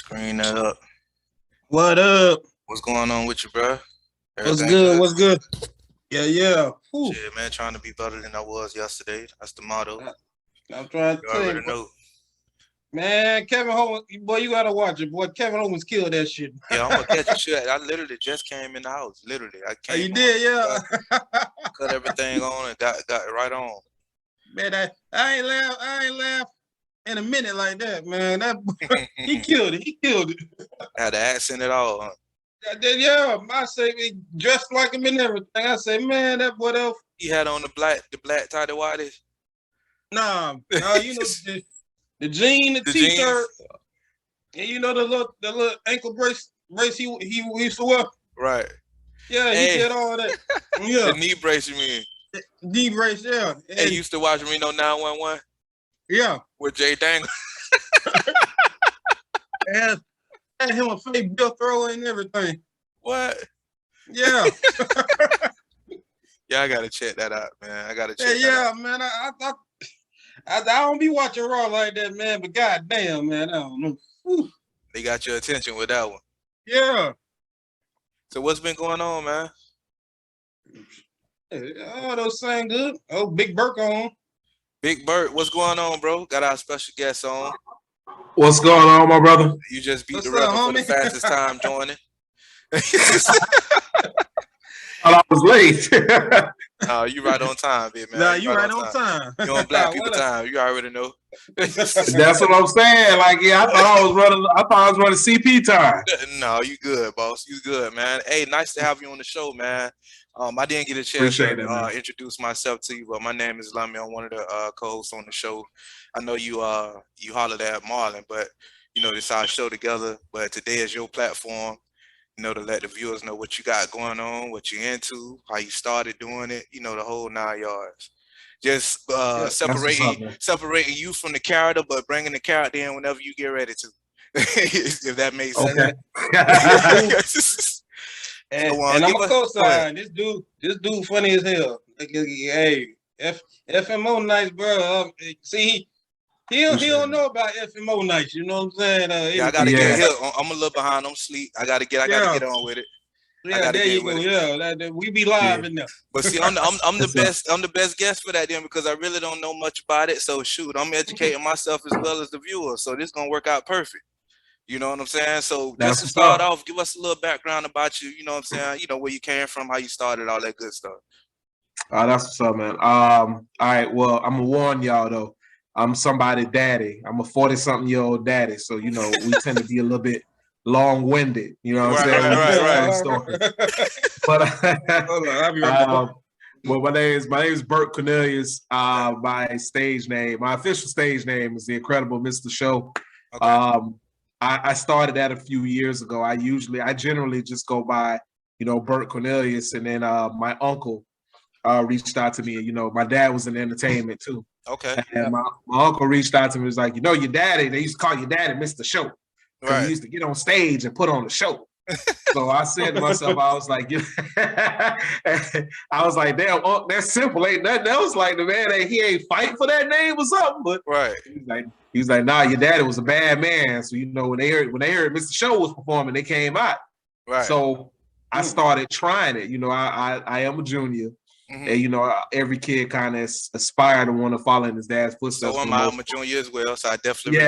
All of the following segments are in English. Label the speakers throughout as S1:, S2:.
S1: Screen that up.
S2: What up?
S1: What's going on with you, bro?
S2: What's
S1: Everything
S2: good?
S1: good?
S2: What's good? Yeah. Whew.
S1: Shit, man, trying to be better than I was yesterday. That's the motto.
S2: I'm trying to
S1: You
S2: tell
S1: already
S2: you,
S1: know.
S2: man. Kevin Holmes, boy, you gotta watch it, boy. Kevin Holmes killed that shit.
S1: Yeah, I'm gonna catch a shit. I literally just came in the house. Literally, I
S2: Oh,
S1: came
S2: you
S1: on,
S2: did, yeah.
S1: cut everything on, and got it right on.
S2: Man, I ain't laugh in a minute like that, man. That he killed it. He killed it.
S1: Had the accent at all. Huh?
S2: Yeah, I say he dressed like him and everything. I say, man, that boy else.
S1: He had on the black tidy whities.
S2: Nah, you know the jean, the
S1: jeans.
S2: t-shirt, and you know the little ankle brace he used to wear.
S1: Right.
S2: Yeah, he did all that. Yeah.
S1: The knee brace, you mean?
S2: Knee brace, yeah. And,
S1: Hey, you used to watch Reno 911?
S2: Yeah.
S1: With Jay Dangle.
S2: And had him a fake bill thrower and everything.
S1: What?
S2: Yeah.
S1: Yeah, I gotta check that out, man. I gotta check
S2: that
S1: out.
S2: Man. I don't be watching Raw like that, man. But goddamn, man, I don't know. Whew.
S1: They got your attention with that one.
S2: Yeah.
S1: So what's been going on, man?
S2: Oh, those sound good. Oh, Big Burke on.
S1: Big Bert, what's going on, bro? Got our special guest on.
S3: What's going on, my brother?
S1: You just beat
S2: What's
S1: the record
S2: up,
S1: for the
S2: homie?
S1: fastest time joining.
S3: I was late.
S1: No, you right on time, big man.
S2: Nah, you right on time.
S1: You on black people time. You already know.
S3: That's what I'm saying. Like, yeah, I thought I was running CP time.
S1: No, you good, boss. You good, man. Hey, nice to have you on the show, man. I didn't get a chance to introduce myself to you, but my name is Lummy. I'm one of the co-hosts on the show. I know you hollered at Marlon, but you know, this is our show together. But today is your platform, you know, to let the viewers know what you got going on, what you're into, how you started doing it, you know, the whole 9 yards. Just separating you from the character, but bringing the character in whenever you get ready to. If that makes sense.
S2: And I'm a co-sign. This dude funny as hell. Hey, FMO nights, bro. See, he don't know about FMO nights. You know what I'm saying?
S1: Yeah, I gotta get here. I'm a little behind. I'm sleep. I gotta get on with it.
S2: Yeah, there you go. Yeah, we be live in there.
S1: But see, I'm the best. I'm the best guest for that then because I really don't know much about it. So shoot, I'm educating myself as well as the viewer. So this gonna work out perfect. You know what I'm saying? So just to start off, give us a little background about you. You know what I'm saying? You know where you came from, how you started, all that good stuff.
S3: That's what's up, man. All right. Well, I'm gonna warn y'all though. I'm somebody's daddy. I'm a 40-something-year-old daddy, so you know we tend to be a little bit long-winded. You know what I'm saying?
S1: Right.
S3: But I'll be right back. Well, my name is Bert Cornelius. My stage name, my official stage name is the Incredible Mr. Show. Okay. I started that a few years ago. I generally just go by, you know, Bert Cornelius, and then my uncle reached out to me. You know, my dad was in entertainment too.
S1: Okay.
S3: And my uncle reached out to me. Was like, you know, your daddy. They used to call your daddy Mr. Show. Right. He used to get on stage and put on the show. So I said to myself, I was like, damn, that's simple. Ain't nothing else like the man. He ain't fighting for that name or something. But
S1: right.
S3: He was like, nah, your daddy was a bad man. So you know, when they heard Mr. Show was performing, they came out.
S1: Right.
S3: So I started trying it. You know, I am a junior. Mm-hmm. And you know, every kid kind of aspire to want to follow in his dad's footsteps.
S1: So I'm a junior as well, so I definitely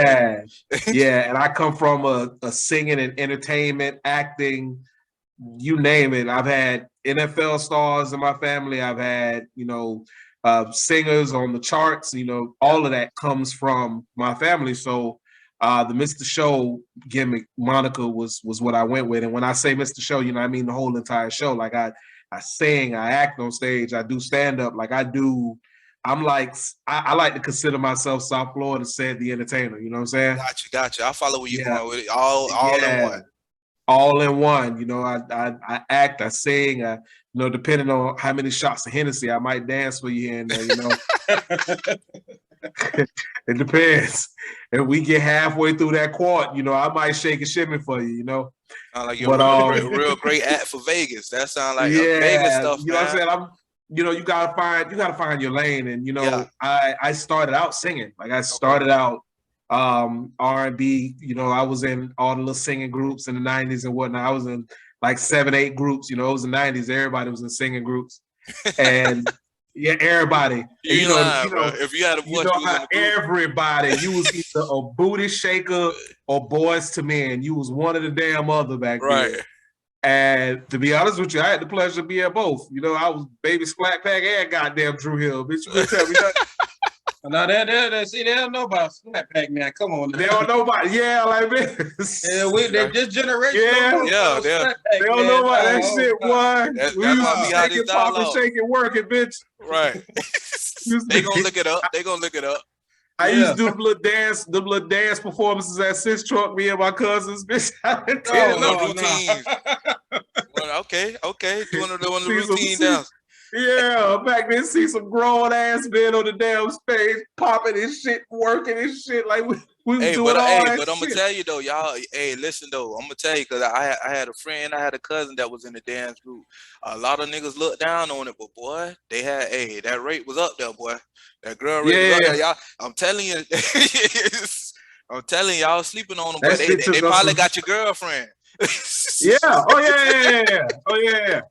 S3: yeah. And I come from a singing and entertainment, acting, you name it. I've had NFL stars in my family. I've had, you know, singers on the charts. You know, all of that comes from my family. So the Mr. Show gimmick moniker was what I went with. And when I say Mr. Show, you know, I mean the whole entire show. Like I sing, I act on stage, I do stand up. Like I like to consider myself South Florida said the entertainer. You know what I'm saying?
S1: Gotcha. I follow where you're going with it. All in one.
S3: All in one. You know, I act, I sing. You know, depending on how many shots of Hennessy, I might dance for you here and there. You know, it depends. If we get halfway through that quart, you know, I might shake and shimmy for you. You know.
S1: Like you're a real great act for Vegas. That sounds like Vegas stuff.
S3: You know what I'm saying? You know, you gotta find your lane. And you know, I started out singing. Like I started out R&B. You know, I was in all the little singing groups in the 90s and whatnot. I was in like 7, 8 groups. You know, it was the 90s. Everybody was in singing groups. And yeah, everybody.
S1: You lying, bro. If you had a voice,
S3: you know how everybody, you was either a booty shaker or Boys to Men. You was one of the damn other back then. And to be honest with you, I had the pleasure of being both. You know, I was Baby Splat Pack and goddamn Drew Hill. Bitch, you tell me that.
S2: No, they don't know about Splat Pack, man. Come on.
S3: They don't know about, like this.
S2: Yeah, this generation.
S3: They don't know about that shit, boy. We used to shake it, pop and shake it, working, bitch.
S1: Right. They gonna look it up.
S3: I used to do the little dance performances at Sis Truck, me and my cousins, bitch.
S1: Routines. Well, okay. Doing the routine dance.
S3: Yeah, back then, see some grown ass men on the damn stage popping and shit, working and shit. Like we was doing all that shit.
S1: But I'm gonna tell you though, y'all. Hey, listen though, I'm gonna tell you because I had a friend, I had a cousin that was in the dance group. A lot of niggas looked down on it, but boy, they had that rate was up there, boy. That girl rate was up there, y'all. I'm telling you, y'all sleeping on them, but they probably got your girlfriend.
S3: Yeah. Oh yeah.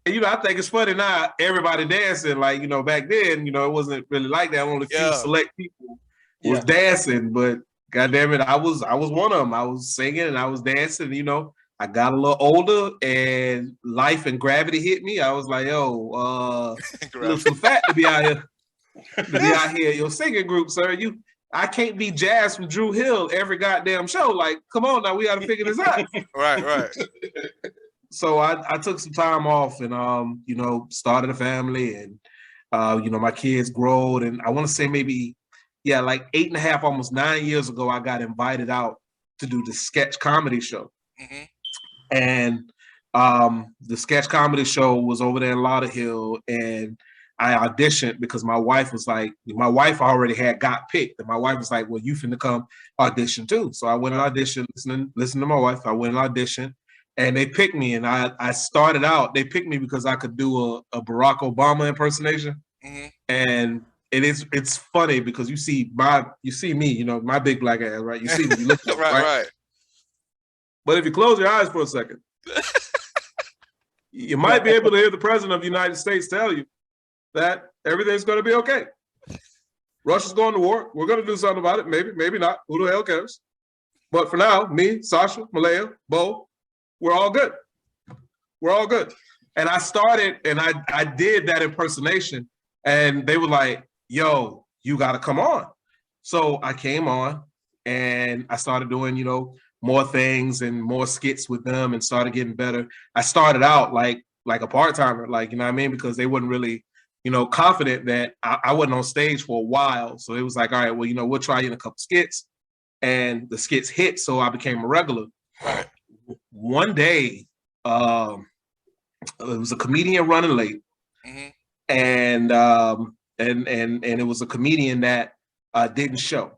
S3: And, you know, I think it's funny now, everybody dancing. Like, you know, back then, you know, it wasn't really like that. Only a few select people was dancing. But goddamn it, I was one of them. I was singing and I was dancing. You know, I got a little older and life and gravity hit me. I was like, yo, look some fat to be out here. Your singing group, sir. I can't be Jazz from Drew Hill every goddamn show. Like, come on now, we got to figure this out.
S1: Right.
S3: So I took some time off and, you know, started a family and, you know, my kids growed. And I want to say maybe, like 8.5, almost 9 years ago, I got invited out to do the sketch comedy show. Mm-hmm. And the sketch comedy show was over there in Lauderhill. And I auditioned because my wife already got picked. And my wife was like, well, you finna come audition too. So I went and auditioned, listen to my wife. I went and auditioned. And they picked me, and I started out. They picked me because I could do a Barack Obama impersonation, and it's funny because you see me, you know, my big black ass, right? You see me, you look at right. But if you close your eyes for a second, you might be able to hear the president of the United States tell you that everything's going to be okay. Russia's going to war. We're going to do something about it. Maybe not. Who the hell cares? But for now, me, Sasha, Malaya, Bo. We're all good. And I started and I did that impersonation and they were like, yo, you got to come on. So I came on and I started doing, you know, more things and more skits with them and started getting better. I started out like a part-timer, like, you know what I mean? Because they wasn't really, you know, confident that I wasn't on stage for a while. So it was like, all right, well, you know, we'll try in a couple skits and the skits hit. So I became a regular. One day, it was a comedian running late, and it was a comedian that didn't show.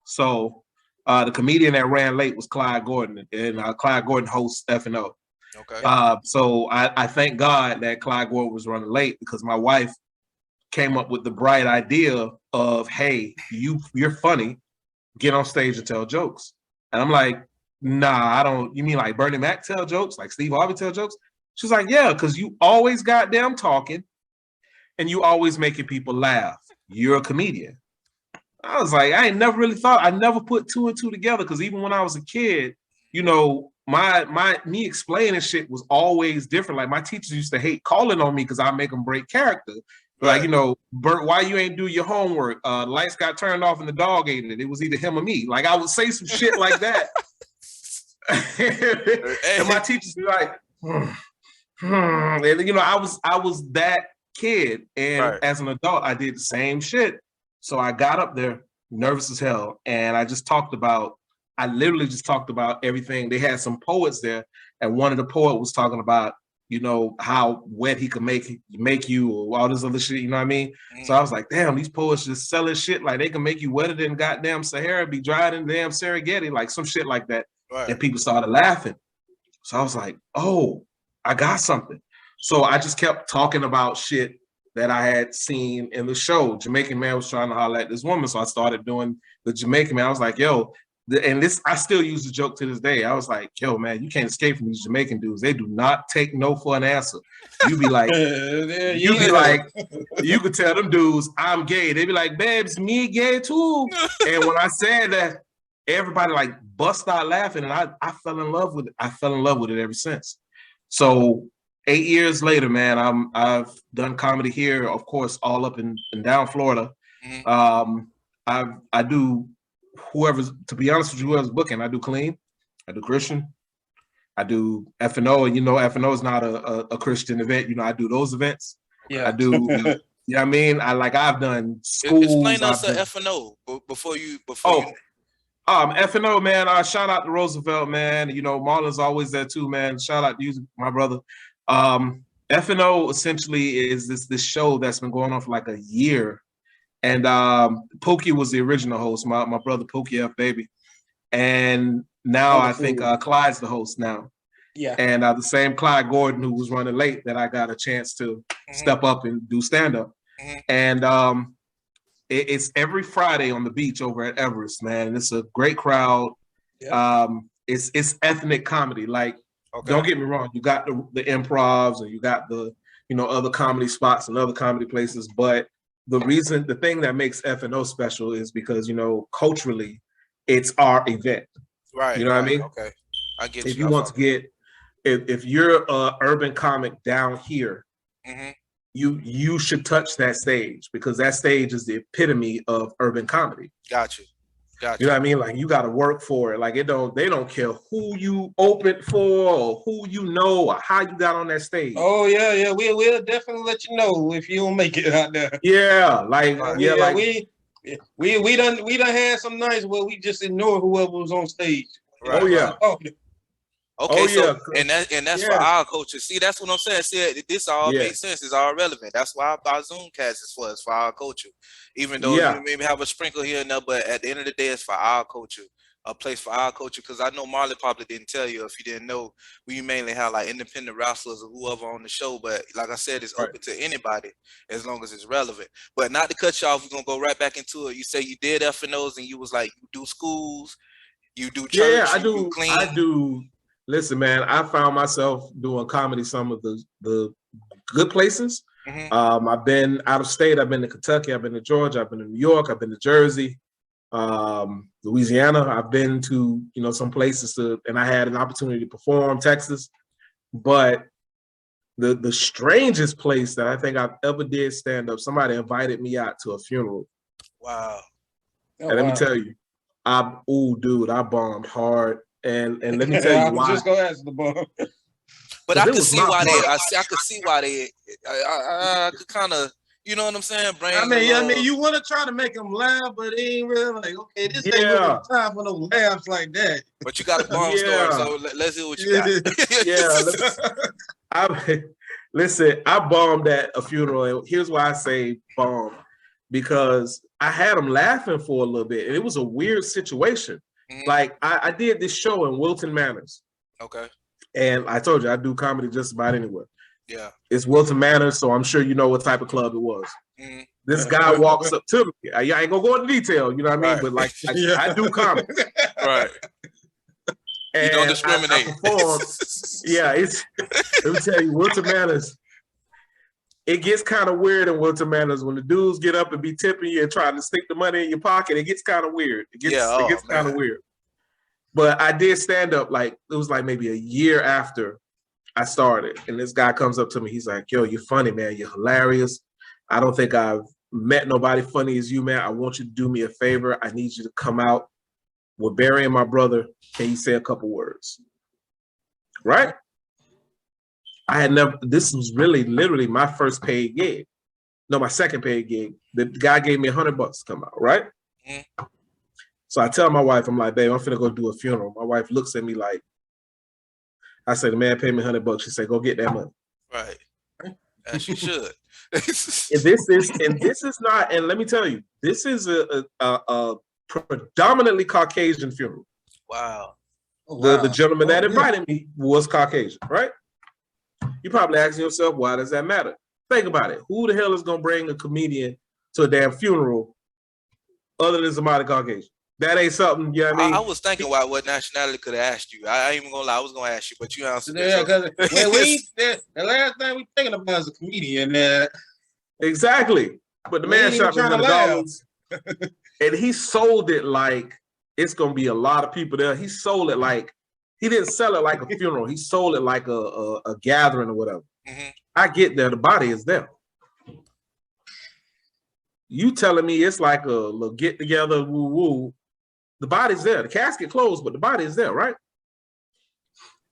S3: So the comedian that ran late was Clyde Gordon, and Clyde Gordon hosts F&O. Okay. So I thank God that Clyde Gordon was running late because my wife came up with the bright idea of, hey, you're funny, get on stage and tell jokes, and I'm like, nah, I don't. You mean like Bernie Mac tell jokes? Like Steve Harvey tell jokes? She's like, yeah, because you always goddamn talking and you always making people laugh. You're a comedian. I was like, I never put 2 and 2 together because even when I was a kid, you know, me explaining shit was always different. Like my teachers used to hate calling on me because I make them break character. Like, you know, Bert, why you ain't do your homework? Lights got turned off and the dog ate it. It was either him or me. Like I would say some shit like that. And my teachers be like, and you know, I was that kid, and as an adult, I did the same shit. So I got up there, nervous as hell, and I literally just talked about everything. They had some poets there, and one of the poets was talking about, you know, how wet he could make you, or all this other shit. You know what I mean? So I was like, damn, these poets just selling shit like they can make you wetter than goddamn Sahara, be dried in damn Serengeti, like some shit like that. And people started laughing. So I was like, oh, I got something. So I just kept talking about shit that I had seen in the show. Jamaican man was trying to holler at this woman, so I started doing the Jamaican man. I was like, yo, and this, I still use the joke to this day. I was like, yo, man, you can't escape from these Jamaican dudes. They do not take no for an answer. You be like, you could tell them dudes, I'm gay. They be like, babes, me gay too. And when I said that, everybody like bust out laughing, and I fell in love with it. I fell in love with it ever since. So 8 years later, man, I've done comedy here, of course, all up and down Florida. I do whoever's, to be honest with you, whoever's booking. I do clean, I do Christian, I do F&O, and F&O is not a Christian event. I do those events. Yeah, I do. You know what I mean? I've done schools.
S1: Explain us to F&O before you.
S3: F&O, man. Shout out to Roosevelt, man. Marlon's always there too, man. Shout out to you, my brother. F&O essentially is this show that's been going on for like a year, and Pookie was the original host. My brother Pookie F baby, and now I think Clyde's the host now. Yeah, and the same Clyde Gordon who was running late that I got a chance to step up and do stand up, and it's every Friday on the beach over at Everest, man. And it's a great crowd. Yeah. It's ethnic comedy. Like, don't get me wrong, you got the improvs and you got the other comedy spots and other comedy places, but the thing that makes F&O special is because culturally it's our event.
S1: Right.
S3: You know what I mean?
S1: Okay. I get
S3: if you want to get if you're a urban comic down here, you should touch that stage, because that stage is the epitome of urban comedy.
S1: Gotcha.
S3: You know what I mean? Like, you got to work for it. Like, they don't care who you opened for or who or how you got on that stage.
S2: Oh yeah. We'll definitely let you know if you don't make it out there.
S3: Yeah,
S2: we done had some nights where we just ignore whoever was on stage.
S3: Right. Oh yeah.
S1: Okay, so and that's for our culture. See, that's what I'm saying. See, this all makes sense. It's all relevant. That's why our Zoomcast is for us, for our culture. Even though you maybe have a sprinkle here and there, but at the end of the day, it's for our culture, a place for our culture. Because I know Marley probably didn't tell you, if you didn't know, we mainly have like independent wrestlers or whoever on the show. But like I said, it's open to anybody as long as it's relevant. But not to cut you off, we're gonna go right back into it. You say you did F&Os and you was like, you do schools, you do church,
S3: yeah, I do clean. I do. Listen, man, I found myself doing comedy some of the good places. I've been out of state. I've been to Kentucky. I've been to Georgia. I've been to New York. I've been to Jersey, Louisiana. I've been to some places and I had an opportunity to perform, Texas. But the strangest place that I think I've ever did stand up, somebody invited me out to a funeral.
S1: Wow!
S3: And let me tell you, I bombed hard. And let me tell you why.
S2: I was just gonna ask the bomb.
S1: But I could see why they. I could see why they. I could kind of, you know what I'm saying?
S2: I mean, you want to try to make them laugh, but it ain't really like, okay, this ain't really time for no laughs like that.
S1: But you got a bomb story, so let's hear what you got.
S3: Listen, I bombed at a funeral, and here's why I say bomb, because I had them laughing for a little bit, and it was a weird situation. Like, I did this show in Wilton Manors.
S1: Okay.
S3: And I told you, I do comedy just about anywhere.
S1: Yeah.
S3: It's Wilton Manors, so I'm sure you know what type of club it was. This guy walks up to me. I ain't gonna go into detail, you know what I mean? But like, I do comedy.
S1: Right.
S3: And
S1: you don't discriminate.
S3: I perform. Let me tell you, Wilton Manors, it gets kind of weird in Wilton Manors when the dudes get up and be tipping you and trying to stick the money in your pocket. It gets kind of weird. It gets kind of weird. But I did stand up, like, it was like maybe a year after I started. And this guy comes up to me. He's like, yo, you're funny, man. You're hilarious. I don't think I've met nobody funny as you, man. I want you to do me a favor. I need you to come out. We're burying my brother. Can you say a couple words? Right? I had never, this was literally my first paid gig. No, my second paid gig. The guy gave me $100 to come out, right? So I tell my wife, I'm like, babe, I'm finna go do a funeral. My wife looks at me like, I said, the man paid me $100. She said, go get that money.
S1: Right. As you should.
S3: And this is not, and let me tell you, this is a predominantly Caucasian funeral.
S1: Wow.
S3: The gentleman that invited me was Caucasian, right? You probably asking yourself, why does that matter? Think about it. Who the hell is gonna bring a comedian to a damn funeral other than somebody Caucasian? That ain't something, you know what I mean?
S1: I was thinking about what nationality could have asked you. I ain't even gonna lie, I was gonna ask you, but you answered it.
S2: Yeah, because the last thing we thinking about is a comedian.
S3: Exactly. But the man shot me $100 and he sold it like it's gonna be a lot of people there. He sold it like he didn't sell it like a funeral. He sold it like a gathering or whatever. Mm-hmm. I get there, the body is there. You telling me it's like a little get together, woo woo. The body's there. The casket closed, but the body is there, right?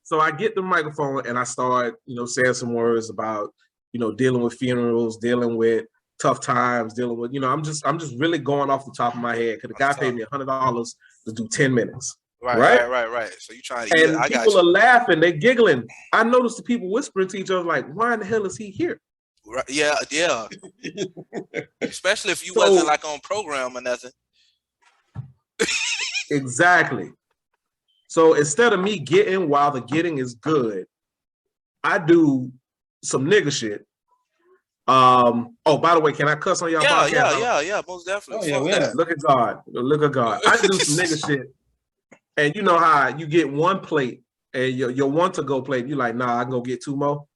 S3: So I get the microphone and I start, saying some words about, dealing with funerals, dealing with tough times, dealing with, I'm just really going off the top of my head because the guy paid me $100 to do 10 minutes.
S1: Right. So you trying to,
S3: and people are laughing, they're giggling. I noticed the people whispering to each other like, why in the hell is he here?
S1: Right. Yeah. Especially if you wasn't like on program or nothing.
S3: Exactly. So instead of me getting while the getting is good, I do some nigga shit. Oh, by the way, can I cuss on y'all podcast?
S1: Yeah, most definitely.
S3: Look at God. I do some nigga shit. And you know how you get one plate and your one to go plate, you like, nah, I can go get 2 more.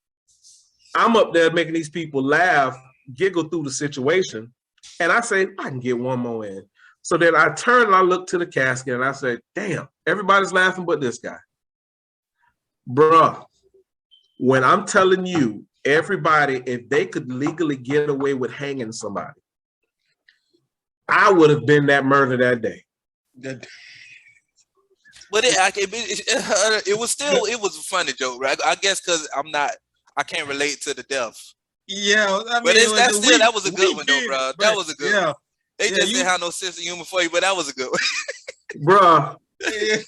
S3: I'm up there making these people laugh, giggle through the situation. And I say, I can get 1 more in. So then I turn and I look to the casket and I say, damn, everybody's laughing but this guy. Bruh, when I'm telling you, everybody, if they could legally get away with hanging somebody, I would have been that murder that day.
S1: But it was a funny joke, right? I guess because I can't relate to the death.
S2: Yeah, I mean,
S1: but that was a good one though, bro. That was a good one. They just didn't have no sense of humor for you, but that was a good one.
S3: Bruh,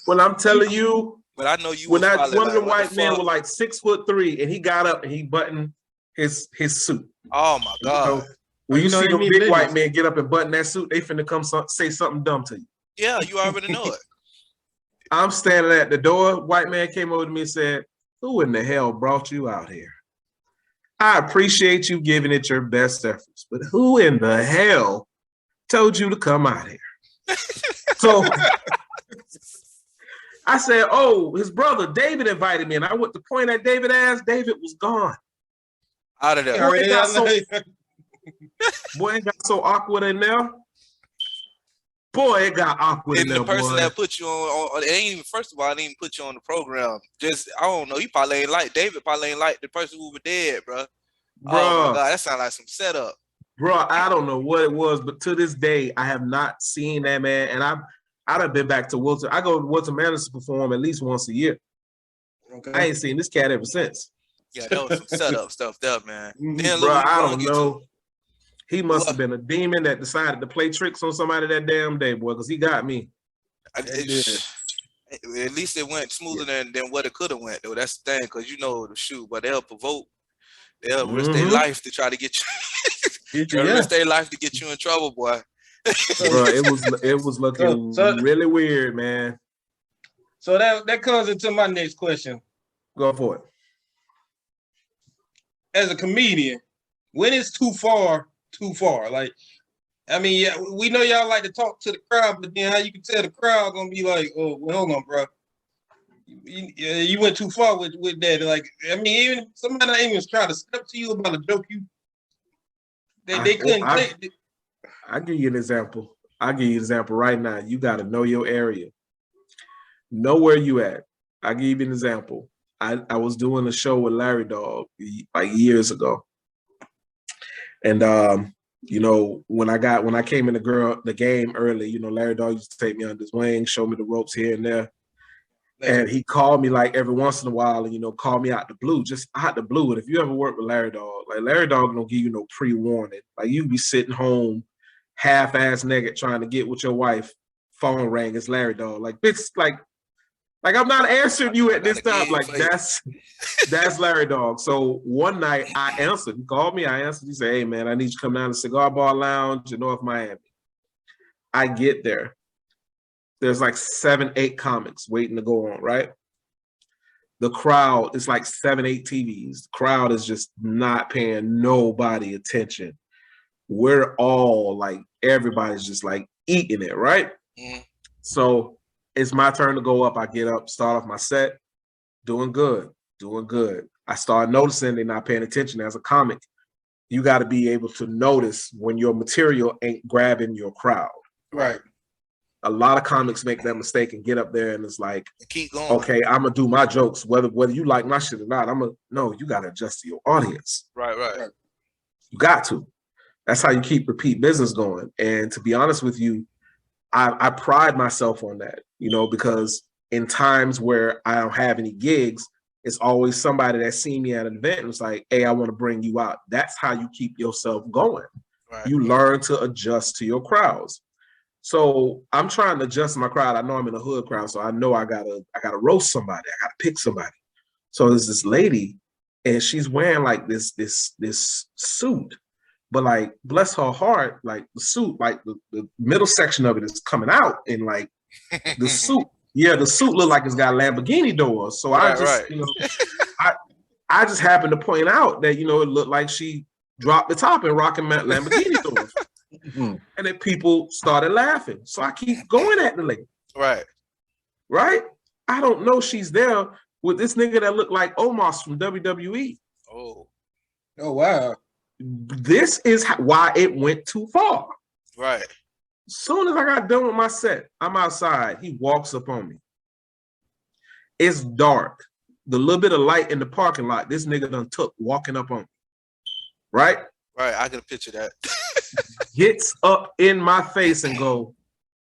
S3: when I'm telling you,
S1: but I know you.
S3: When one of the white men was like 6'3" and he got up and he buttoned his suit.
S1: Oh my God!
S3: When you see the big white man get up and button that suit, they finna come say something dumb to you.
S1: Yeah, you already know it.
S3: I'm standing at the door. White man came over to me and said, "Who in the hell brought you out here? I appreciate you giving it your best efforts, but who in the hell told you to come out here?" So I said, "Oh, his brother David invited me," and I went to point at David's ass. David was gone.
S1: Out of there.
S3: Boy, it got so awkward in there. Boy, it got awkward in there.
S1: The person that put you on it ain't even, first of all, I didn't even put you on the program. Just, I don't know, he probably ain't like David, probably ain't like the person who was dead, bro. Oh my God, that sounds like some setup.
S3: Bro, I don't know what it was, but to this day, I have not seen that man. And I'd have been back to Wilton. I go to Wilton Manor to perform at least once a year. Okay. I ain't seen this cat ever since.
S1: Yeah, that was some setup stuff there, man.
S3: Bro, I don't know. He must have been a demon that decided to play tricks on somebody that damn day, boy, because he got me.
S1: At least it went smoother than what it could have went, though. That's the thing, because the shoot, but they'll provoke. They'll risk their life to try to get you. Risk their life to get you in trouble, boy.
S3: Bro, it was looking really weird, man.
S2: So that comes into my next question.
S3: Go for it.
S2: As a comedian, when it's too far? Like, I mean, yeah, we know y'all like to talk to the crowd, but then how you can tell the crowd gonna be like, oh, well, hold on, bro. You went too far with that. Like, I mean, even somebody not even try to step to you about a joke they couldn't take.
S3: I'll give you an example. Right now. You got to know your area. Know where you at. I'll give you an example. I was doing a show with Larry Dog like years ago. And when I came in the game early, Larry Dog used to take me under his wing, show me the ropes here and there. And he called me like every once in a while and, call me out the blue, just out the blue. And if you ever work with Larry Dog, like Larry Dog don't give you no pre-warning. Like you be sitting home half-ass naked trying to get with your wife, phone rang, it's Larry Dog. Like, bitch, like I'm not answering you at this time. Like that's Larry Dog. So one night I answered. He called me, I answered. He said, "Hey man, I need you to come down to Cigar Bar Lounge in North Miami." I get there. There's like 7, 8 comics waiting to go on, right? the crowd, it's like 7, 8 TVs. The crowd is just not paying nobody attention. We're all like, everybody's just like eating it, right? Mm. So it's my turn to go up. I get up, start off my set, doing good. I start noticing they're not paying attention. As a comic, you got to be able to notice when your material ain't grabbing your crowd.
S2: Right.
S3: A lot of comics make that mistake and get up there and it's like,
S1: keep going.
S3: Okay, I'm gonna do my jokes, whether you like my shit or not. No, you gotta adjust to your audience.
S1: Right.
S3: You got to. That's how you keep repeat business going. And to be honest with you, I pride myself on that, because in times where I don't have any gigs, it's always somebody that seen me at an event and was like, hey, I want to bring you out. That's how you keep yourself going. Right. You learn to adjust to your crowds. So I'm trying to adjust my crowd. I know I'm in a hood crowd, so I know I gotta roast somebody. I gotta pick somebody. So there's this lady, and she's wearing like this suit, but like bless her heart, like the suit, like the middle section of it is coming out, and like the suit, the suit look like it's got Lamborghini doors. So I just happened to point out that it looked like she dropped the top and rocking Lamborghini doors. Mm-hmm. And then people started laughing. So I keep going at the lady. Right? I don't know she's there with this nigga that looked like Omos from WWE.
S2: Oh, wow.
S3: This is why it went too far.
S1: Right.
S3: As soon as I got done with my set, I'm outside. He walks up on me. It's dark. The little bit of light in the parking lot, this nigga done took walking up on me. Right?
S1: Right. I can picture that.
S3: Gets up in my face and go,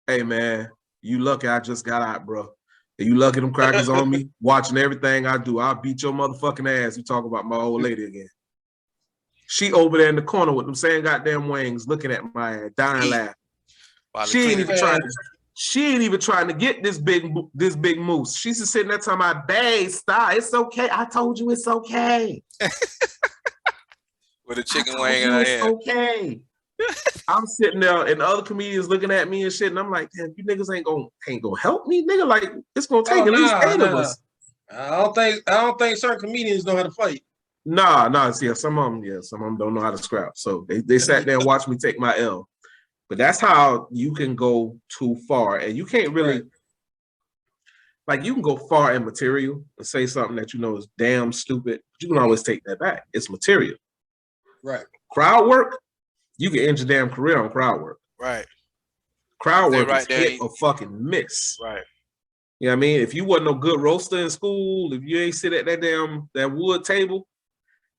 S3: hey man, you lucky I just got out, bro. You lucky them crackers on me, watching everything I do. I'll beat your motherfucking ass. You talk about my old lady again. She over there in the corner with them same goddamn wings, looking at my ass, dying laughing. She ain't even trying to get this big moose. She's just sitting there talking about, babe, stop. It's okay. I told you it's okay.
S1: With a chicken wing in her hand.
S3: It's okay. I'm sitting there and the other comedians looking at me and shit, and I'm like, damn, you niggas ain't gonna help me, nigga. Like, it's gonna take at least 8 of us.
S2: I don't think certain comedians know how to fight.
S3: Nah. See, some of them don't know how to scrap. So they sat there and watched me take my L. But that's how you can go too far, and you can't really like you can go far in material and say something that is damn stupid, but you can always take that back. It's material.
S2: Right.
S3: Crowd work. You can end your damn career on crowd work.
S1: Right.
S3: Crowd work is hit or fucking miss.
S1: Right.
S3: You know what I mean? If you wasn't no good roaster in school, if you ain't sit at that wood table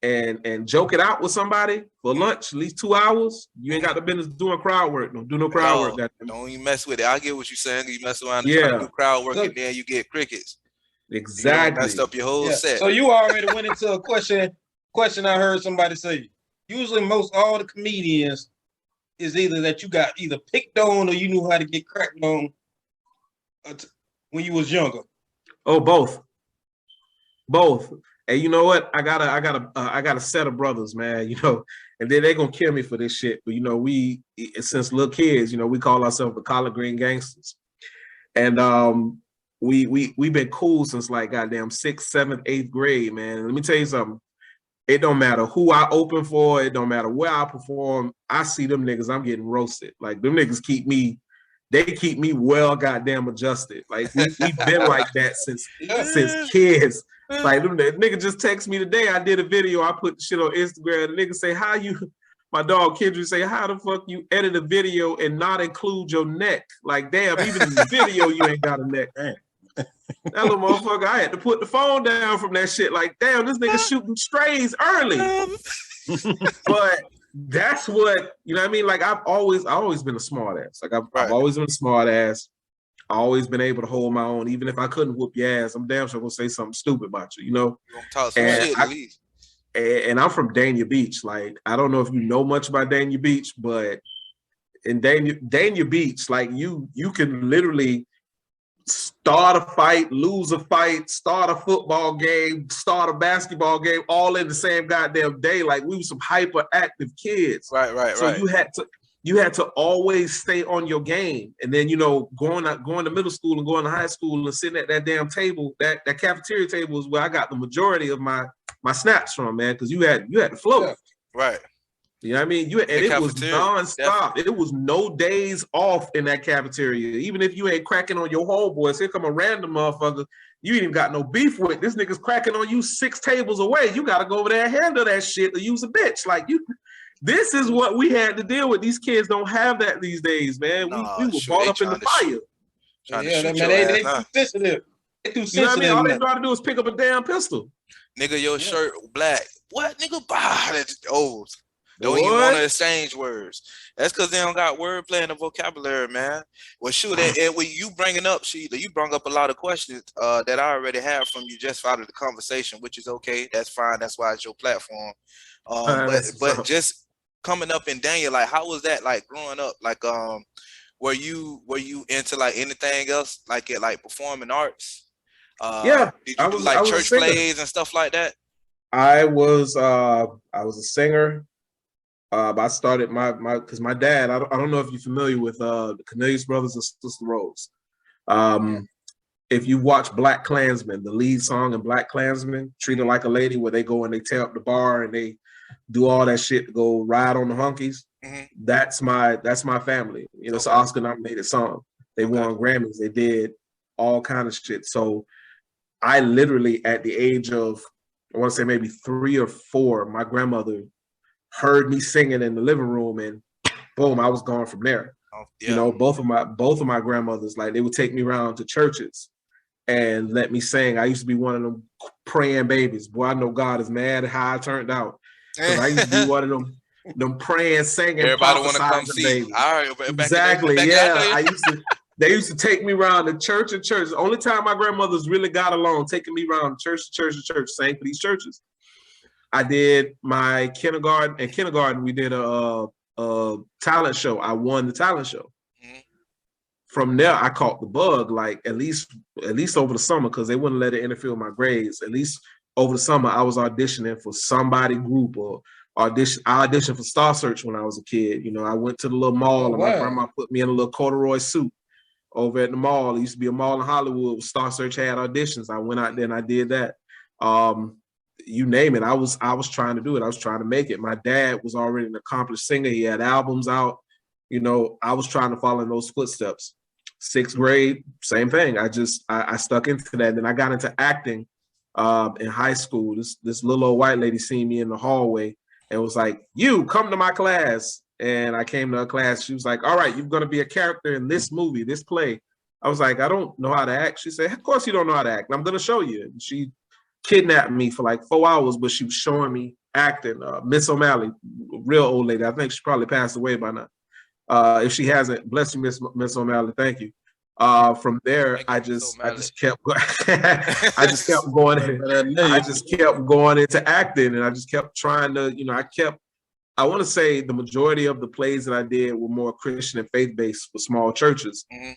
S3: and joke it out with somebody for lunch, at least 2 hours, you ain't got the business doing crowd work. Don't do no crowd work.
S1: Don't even mess with it. I get what you're saying. You mess around and try to do crowd work and then you get crickets.
S3: Exactly.
S1: Messed up your whole set.
S2: So you already went into a question I heard somebody say. Usually all the comedians is either that you got either picked on or you knew how to get cracked on when you was younger.
S3: Oh, both. And you know what? I got a set of brothers, man, and then they're gonna kill me for this shit. But we since little kids, we call ourselves the collard green gangsters. And we've been cool since like goddamn 6th, 7th, 8th grade, man. Let me tell you something. It don't matter who I open for. It don't matter where I perform. I see them niggas, I'm getting roasted. Like, them niggas keep me well goddamn adjusted. Like, we've been like that since kids. Like, the nigga just text me today. I did a video. I put the shit on Instagram. The nigga say, my dog Kendrick say, how the fuck you edit a video and not include your neck? Like, damn, even in the video, you ain't got a neck. Damn. That little motherfucker, I had to put the phone down from that shit. Like, damn, this nigga shooting strays early. But that's what, what I mean? Like, I've always been a smart ass. Like, I've always been a smart ass. I always been able to hold my own. Even if I couldn't whoop your ass, I'm damn sure gonna say something stupid about you,
S1: You're gonna talk some shit, at least.
S3: And I'm from Dania Beach. Like, I don't know if you know much about Dania Beach, but in Dania Beach, like, you can literally start a fight, lose a fight, start a football game, start a basketball game, all in the same goddamn day. Like, we were some hyperactive kids.
S1: Right.
S3: So you had to always stay on your game. And then, going to middle school and going to high school and sitting at that damn table, that cafeteria table is where I got the majority of my snaps from, man, because you had to float.
S1: Yeah. Right.
S3: You know what I mean? It was nonstop. Definitely. It was no days off in that cafeteria. Even if you ain't cracking on your homeboys, here come a random motherfucker you ain't even got no beef with. This nigga's cracking on you 6 tables away. You got to go over there and handle that shit or use a bitch. Like, this is what we had to deal with. These kids don't have that these days, man. We were brought up in the fire.
S2: Yeah, man, they too sensitive. They too sensitive.
S3: You know what I mean? All they try to do is pick up a damn pistol.
S1: Nigga, your shirt black. What, nigga? That's old. Don't even want to exchange words. That's because they don't got wordplay in the vocabulary, man. Well, shoot, and when you bringing up, Sheila, you brought up a lot of questions that I already have from you just out of the conversation, which is okay. That's fine. That's why it's your platform. But just coming up in Daniel, like, how was that like growing up? Like, were you into like anything else, like performing arts?
S3: Yeah,
S1: did you do like church plays and stuff like that?
S3: I was a singer. I started because my dad, I don't know if you're familiar with the Cornelius brothers and Sister Rose. If you watch Black Klansman, the lead song in Black Klansman, Treat Her Like a Lady, where they go and they tear up the bar and they do all that shit to go ride on the hunkies. Mm-hmm. That's my family. It's an Oscar nominated song. They won Grammys. They did all kind of shit. So I literally, at the age of, I want to say maybe 3 or 4, my grandmother heard me singing in the living room, and boom, I was gone from there. Both of my grandmothers, like, they would take me around to churches and let me sing. I used to be one of them praying babies. Boy, I know God is mad at how I turned out, because I used to be one of them praying, singing.
S1: Everybody want to come see.
S3: Babies. All right, exactly. Yeah, they used to take me around to church and church. The only time my grandmothers really got along, taking me around church to church to church, sang for these churches. I did my kindergarten. In kindergarten, we did a talent show. I won the talent show. Mm-hmm. From there, I caught the bug, like at least over the summer, because they wouldn't let it interfere with my grades. At least over the summer, I was auditioning for somebody group or I auditioned for Star Search when I was a kid. I went to the little mall and my grandma put me in a little corduroy suit over at the mall. It used to be a mall in Hollywood. Star Search had auditions. I went out there and I did that. You name it. I was trying to do it. I was trying to make it. My dad was already an accomplished singer. He had albums out. I was trying to follow in those footsteps. 6th grade, same thing. I stuck into that. Then I got into acting in high school. This little old white lady seen me in the hallway and was like, "You come to my class." And I came to her class. She was like, "All right, you're going to be a character in this movie, this play." I was like, "I don't know how to act." She said, "Of course you don't know how to act. I'm going to show you." And she kidnapped me for like 4 hours, but she was showing me acting. Miss O'Malley, real old lady. I think she probably passed away by now. If she hasn't, bless you, Miss O'Malley. Thank you. From there, I just kept going. I just kept going into acting, and I just kept trying to. I want to say the majority of the plays that I did were more Christian and faith-based for small churches. Mm-hmm.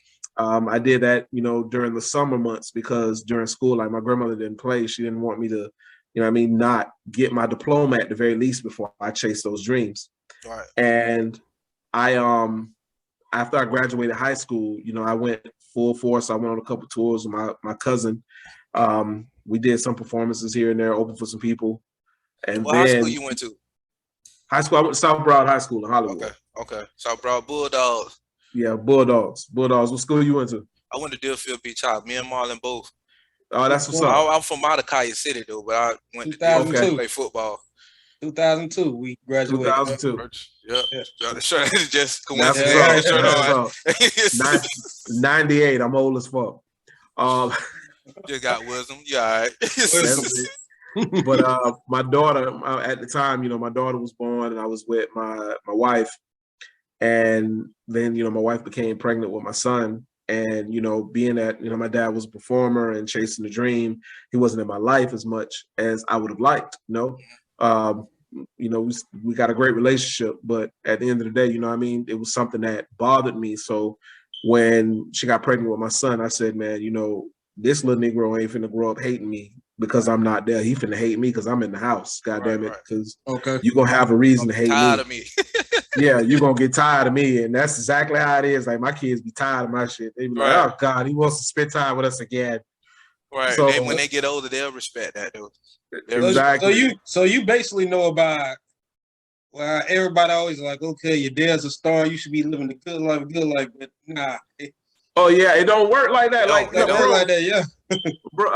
S3: I did that, during the summer months, because during school, like, my grandmother didn't play. She didn't want me to, not get my diploma at the very least before I chased those dreams. Right. And I, after I graduated high school, I went full force. I went on a couple tours with my cousin. We did some performances here and there, open for some people. And
S1: what high school you went to?
S3: High school, I went to South Broad High School in Hollywood.
S1: Okay. South Broad Bulldogs.
S3: Yeah, Bulldogs. What school you went to?
S1: I went to Deerfield Beach High. Me and Marlon both.
S3: Oh, that's what's up.
S1: I'm from Mordecai City though, but I went to Deerfield to play football.
S2: 2002, we graduated.
S3: 2002.
S1: Yeah. Just coincidence.
S3: 98. I'm old as fuck.
S1: Just got wisdom. You all right?
S3: But my daughter, at the time, my daughter was born, and I was with my wife. And then, my wife became pregnant with my son. And, being that, my dad was a performer and chasing the dream, he wasn't in my life as much as I would have liked, we got a great relationship, but at the end of the day, it was something that bothered me. So when she got pregnant with my son, I said, man, this little Negro ain't finna grow up hating me because I'm not there. He finna hate me because I'm in the house. God damn it. Because you're going to have a reason to hate me.
S1: Tired of me.
S3: yeah, you're gonna get tired of me. And that's exactly how it is. Like my kids be tired of my shit. They be like, oh God, he wants to spend time with us again.
S1: Right. So then when they get older, they'll respect that though.
S3: Exactly.
S2: So you basically know about everybody always like, okay, your dad's a star, you should be living the good life, but nah.
S3: Oh yeah, it don't work like that.
S2: It don't work like that, yeah.
S3: Bro,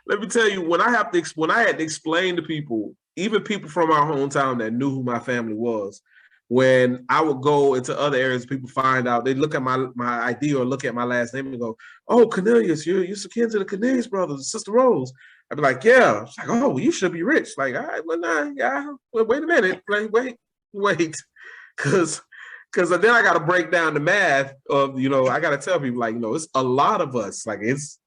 S3: let me tell you, when I had to explain to people, even people from our hometown that knew who my family was, when I would go into other areas, people find out, they look at my ID or look at my last name and go, oh, Cornelius, you're kin to the Cornelius brothers, Sister Rose. I'd be like, yeah. It's like, oh, well, you should be rich. Like, all right, well, nah, yeah. Well, wait a minute. Like, wait. Because then I got to break down the math of, I got to tell people, like, it's a lot of us. Like, it's,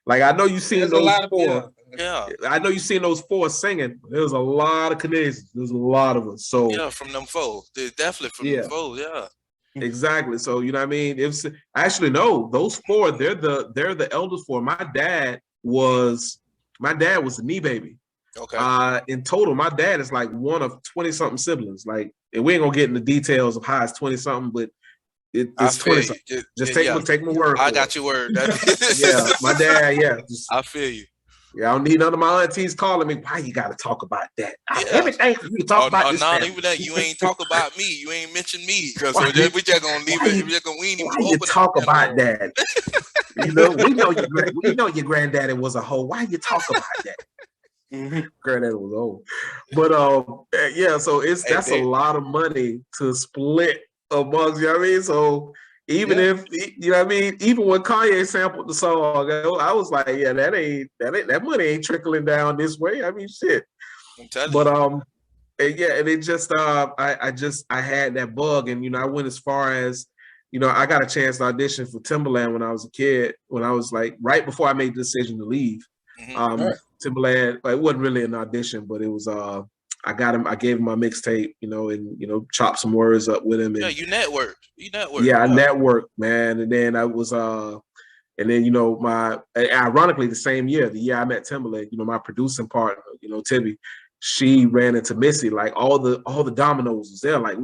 S3: like, I know you've seen those four.
S1: Yeah.
S3: I know you've seen those four singing. There's a lot of Canadians. There's a lot of us. So
S1: yeah, from them four. They're definitely from them four. Yeah.
S3: Exactly. So you know what I mean? Actually no, those four, they're the eldest four. My dad was a knee baby.
S1: Okay.
S3: In total, my dad is like one of 20-something siblings. Like, and we ain't gonna get into details of how it's 20-something, but it's 20-something. Just take my word.
S1: I got your word.
S3: Yeah, my dad. Yeah,
S1: I feel you.
S3: Yeah, I don't need none of my aunties calling me. Why you got to talk about that? Everything for you to talk about.
S1: Even that you ain't talk about me. You ain't mention me. We just gonna leave it.
S3: Why you talk about that? we know your granddaddy was a hoe. Why you talk about that? Granddaddy was old, but yeah. So that's a lot of money to split amongst. You know what I mean? So. Even if you know what I mean, even when Kanye sampled the song, I was like, yeah, that money ain't trickling down this way. I mean, shit.
S1: I'm telling
S3: you. And it just I had that bug, and I went as far as I got a chance to audition for Timbaland when I was a kid, when I was like right before I made the decision to leave. Timbaland, it wasn't really an audition, but it was I gave him my mixtape, and chopped some words up with him. And,
S1: you networked.
S3: Yeah, I networked, man. And then I was ironically the same year, the year I met Timbaland, my producing partner, Tibby, she ran into Missy, like all the dominoes was there. Like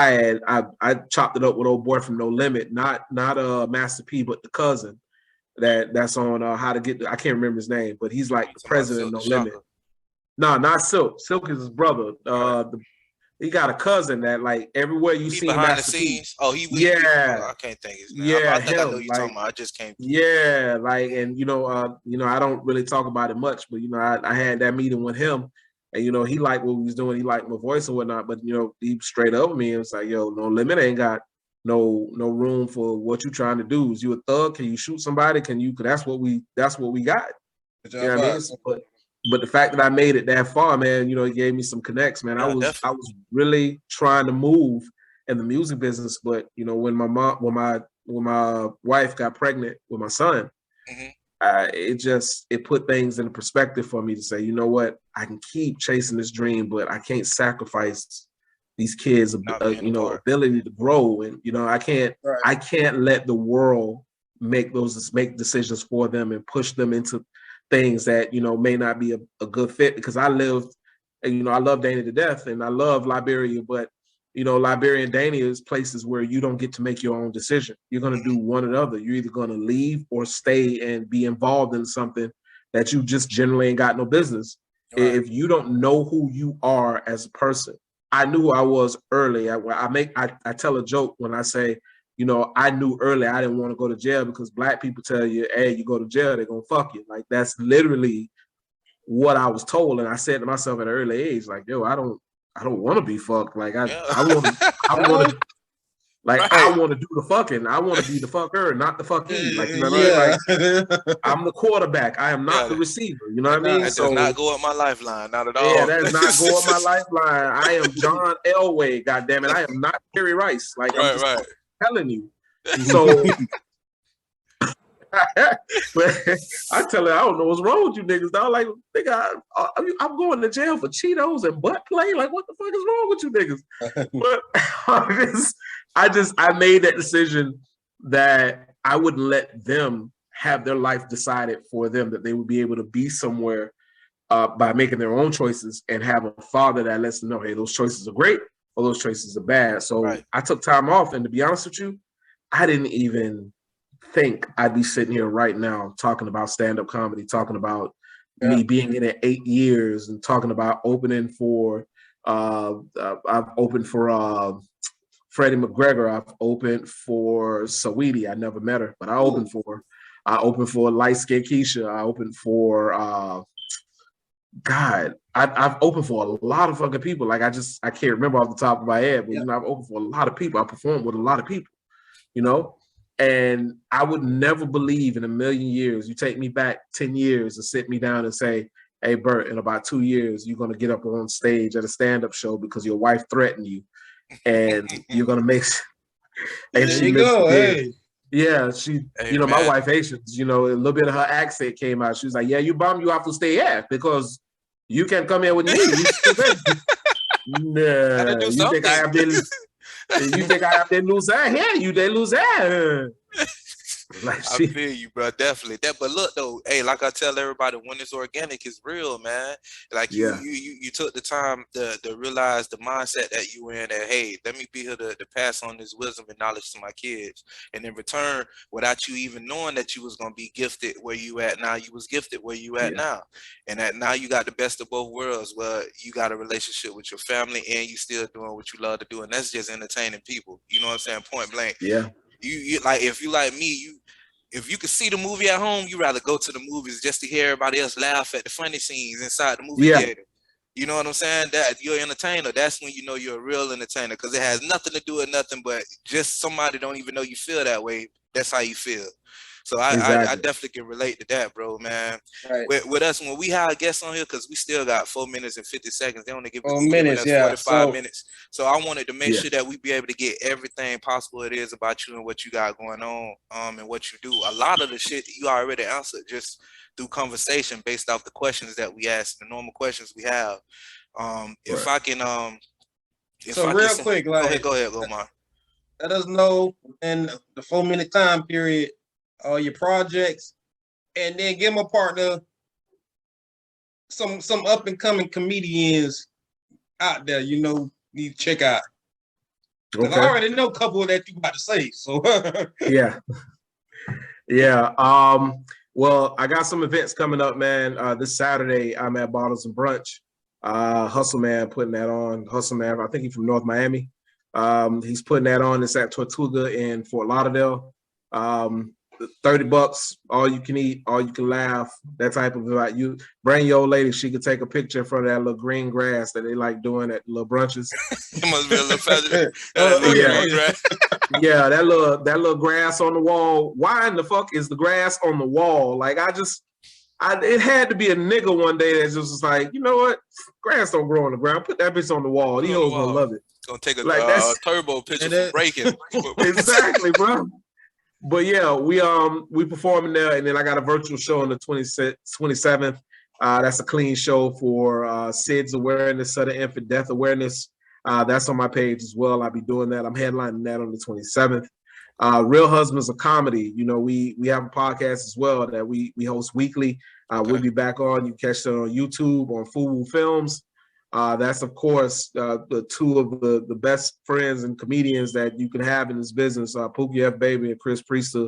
S3: I chopped it up with old boy from No Limit, not Master P, but the cousin that's on How to Get I can't remember his name, but he's like the president of No Limit. No, not Silk. Silk is his brother. He got a cousin that like everywhere you see
S1: behind the scenes. I can't think his name.
S3: Yeah,
S1: I think I know you're talking about. I just can't.
S3: Yeah, like, and I don't really talk about it much, but I had that meeting with him, and he liked what we was doing. He liked my voice and whatnot, but he straight up with me and was like, "Yo, No Limit ain't got no room for what you trying to do. Is you a thug? Can you shoot somebody? Can you? Cause that's what we got." You know what I mean? But the fact that I made it that far, man, it gave me some connects, man.
S1: Yeah,
S3: I was really trying to move in the music business, but when my wife got pregnant with my son, it put things in perspective for me to say, you know what, I can keep chasing this dream, but I can't sacrifice these kids' ability to grow, and I can't let the world make decisions for them and push them into things that may not be a good fit, because I lived, and I love Dania to death, and I love Liberia, but Liberia and Dania is places where you don't get to make your own decision. You're going to do one or the other. You're either going to leave or stay and be involved in something that you just generally ain't got no business. Right. If you don't know who you are as a person, I knew who I was early. I tell a joke when I say, I knew early I didn't want to go to jail, because Black people tell you, hey, you go to jail, they're going to fuck you. Like, that's literally what I was told. And I said to myself at an early age, like, yo, I don't want to be fucked. Like, I want to, like, right. I want to do the fucking. I want to be the fucker, not the fuckee. Like, what I mean? Like, I'm the quarterback. I am not the receiver. You know what I mean?
S1: That does not go up my lifeline, not at all.
S3: Yeah, that does not go up my lifeline. I am John Elway. God damn it, I am not Terry Rice. Like, I'm just telling you. So, but I tell her, I don't know what's wrong with you niggas, dog. Like, nigga, I'm going to jail for Cheetos and butt play. Like, what the fuck is wrong with you niggas? But I made that decision that I wouldn't let them have their life decided for them, that they would be able to be somewhere by making their own choices, and have a father that lets them know, hey, those choices are great, or those choices are bad. So I took time off, and to be honest with you, I didn't even think I'd be sitting here right now talking about stand-up comedy, talking about me being in it 8 years, and talking about opening for I've opened for Freddie McGregor. I've opened for Saweetie. I never met her, but I opened for her. I opened for Light Skin Keisha. I opened for I've opened for a lot of fucking people. Like I can't remember off the top of my head, but I've opened for a lot of people. I performed with a lot of people, and I would never believe in a million years, you take me back 10 years and sit me down and say, hey, Bert, in about 2 years, you're going to get up on stage at a stand-up show because your wife threatened you, and you're going to make
S2: and there you go. Hey.
S3: Yeah, she, my wife Haitian, a little bit of her accent came out. She was like, yeah, you bum, you have to stay here because you can't come here with me. Nah, you think I have been lose that? Yeah, you did lose that.
S1: I feel you, bro. Definitely. But look though, hey, like I tell everybody, when it's organic, it's real, man. Like you took the time to realize the mindset that you in, that hey, let me be here to pass on this wisdom and knowledge to my kids. And in return, without you even knowing that you was gonna be gifted where you at now, you was gifted where you at now. And that now you got the best of both worlds, where you got a relationship with your family and you still doing what you love to do. And that's just entertaining people. You know what I'm saying? Point blank.
S3: Yeah.
S1: You like, if you like me, if you could see the movie at home, you rather go to the movies just to hear everybody else laugh at the funny scenes inside the movie theater. You know what I'm saying? That you're an entertainer. That's when you know you're a real entertainer, because it has nothing to do with nothing but just somebody don't even know you feel that way. That's how you feel. So I definitely can relate to that, bro, man.
S2: Right.
S1: With us, when we have guests on here, because we still got 4 minutes and 50 seconds, they only give us 45 minutes. So I wanted to make sure that we be able to get everything possible it is about you and what you got going on, and what you do. A lot of the shit you already answered just through conversation based off the questions that we ask, the normal questions we have. If I can,
S2: quick,
S1: go ahead, Lomar.
S2: Let us know in the 4-minute time period all your projects, and then give my partner some up and coming comedians out there. You check out. Okay. I already know a couple that you about to say. So
S3: yeah. Well, I got some events coming up, man. This Saturday, I'm at Bottles and Brunch. Hustle Man putting that on. Hustle Man, I think he's from North Miami. He's putting that on. It's at Tortuga in Fort Lauderdale. $30, all you can eat, all you can laugh, that type of vibe. You bring your old lady, she could take a picture in front of that little green grass that they like doing at little brunches.
S1: It must be a little feather.
S3: Yeah, that little grass on the wall. Why in the fuck is the grass on the wall? Like it had to be a nigga one day that just was like, you know what? Grass don't grow on the ground. Put that bitch on the wall. These hoes gonna love it.
S1: Gonna take a turbo picture for breaking.
S3: Exactly, bro. But yeah, we performing there, and then I got a virtual show on the 27th. That's a clean show for SIDS awareness, sudden infant death awareness. That's on my page as well. I'll be doing that. I'm headlining that on the 27th. Real Husbands of Comedy. We have a podcast as well that we host weekly. We'll be back on. You catch it on YouTube on FUBU Films. That's of course the two of the best friends and comedians that you can have in this business, Pookie F. Baby and Chris Priester.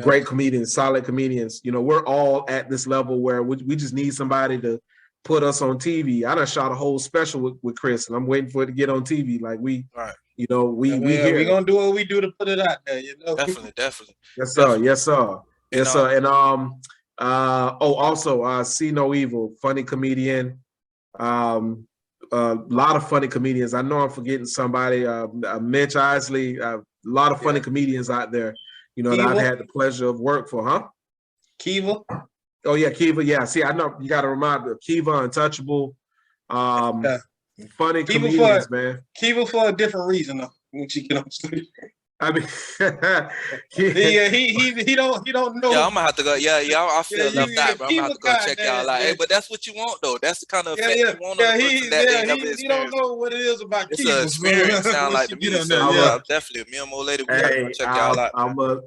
S3: Great comedians, solid comedians. We're all at this level where we just need somebody to put us on TV. I done shot a whole special with Chris, and I'm waiting for it to get on TV. Like we
S2: we're gonna do what we do to put it out there.
S1: Definitely.
S3: Yes, sir. Yes, sir. Yes, sir. And also See No Evil, funny comedian. A lot of funny comedians. I know I'm forgetting somebody. Mitch Isley. A lot of funny comedians out there. That I've had the pleasure of work for, huh?
S2: Kiva.
S3: Oh yeah, Kiva. Yeah. See, I know you got to remind me of Kiva, Untouchable. Funny comedians, man.
S2: Kiva for a different reason, though. When she get on stage.
S3: I mean,
S2: he don't know.
S1: Yeah, I'm gonna have to go. Yeah, I feel left out, but I'm gonna have to go check y'all out. Hey, but that's what you want, though. That's the kind of effect you want on the person that they never experienced.
S2: He don't know what it is about
S1: it's an experience. Sound like to me. So definitely, me and my old lady, we gotta go check y'all out.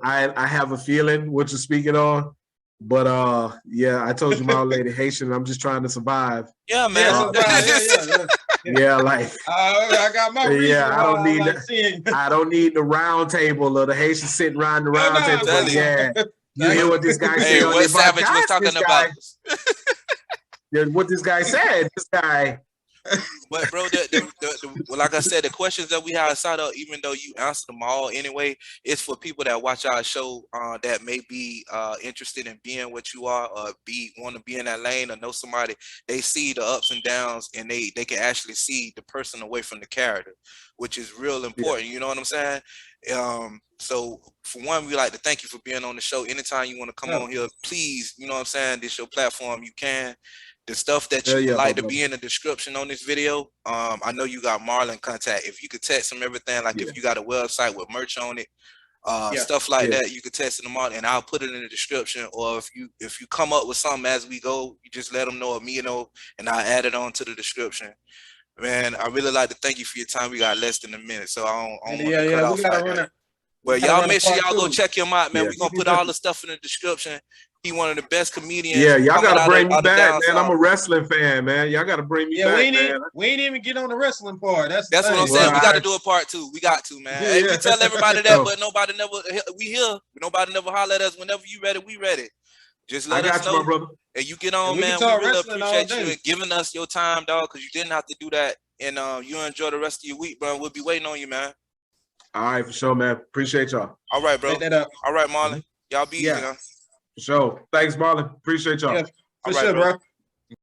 S3: I have a feeling what you're speaking on, but I told you my old lady Haitian. I'm just trying to survive.
S1: Yeah, man.
S3: Yeah, like
S2: I got my reason.
S3: Yeah, I don't need the round table or the Haitians sitting around the round table. But yeah, you hear what this guy said?
S1: Hey, what Savage was talking about?
S3: What this guy said? This guy.
S1: But bro, well, like I said, the questions that we have side up, even though you answered them all anyway, it's for people that watch our show that may be interested in being what you are, or want to be in that lane, or know somebody. They see the ups and downs, and they can actually see the person away from the character, which is real important. You know what I'm saying? So for one, we like to thank you for being on the show. Anytime you want to come on here, please, you know what I'm saying, this your platform, you can. The stuff that you would like to be in the description on this video, I know you got Marlon contact. If you could text him everything, like if you got a website with merch on it, stuff like that, you could text him on, and I'll put it in the description. Or if you come up with something as we go, you just let them know, or me know, and I'll add it on to the description. Man, I really like to thank you for your time. We got less than a minute, so I don't want to cut off like that. Well, y'all make sure y'all go check him out, man. We're gonna put all the stuff in the description. He one of the best comedians.
S3: Yeah, y'all gotta bring me back, man. I'm a wrestling fan, man. Y'all gotta bring me back, man.
S2: We ain't even get on the wrestling part. That's
S1: what I'm saying. We got to do a part 2. We got to, man. Hey, we tell everybody that, but nobody never. We here. Nobody never holler at us. Whenever you ready, we ready. Just let us know,
S3: my brother.
S1: And you get on, man. We really appreciate you and giving us your time, dog, because you didn't have to do that. And you enjoy the rest of your week, bro. We'll be waiting on you, man.
S3: All right, for sure, man. Appreciate y'all.
S1: All right, bro. All right, Marlon. Y'all be easy, huh?
S3: For sure. Thanks, Marlon. Appreciate y'all.
S2: For sure, bro.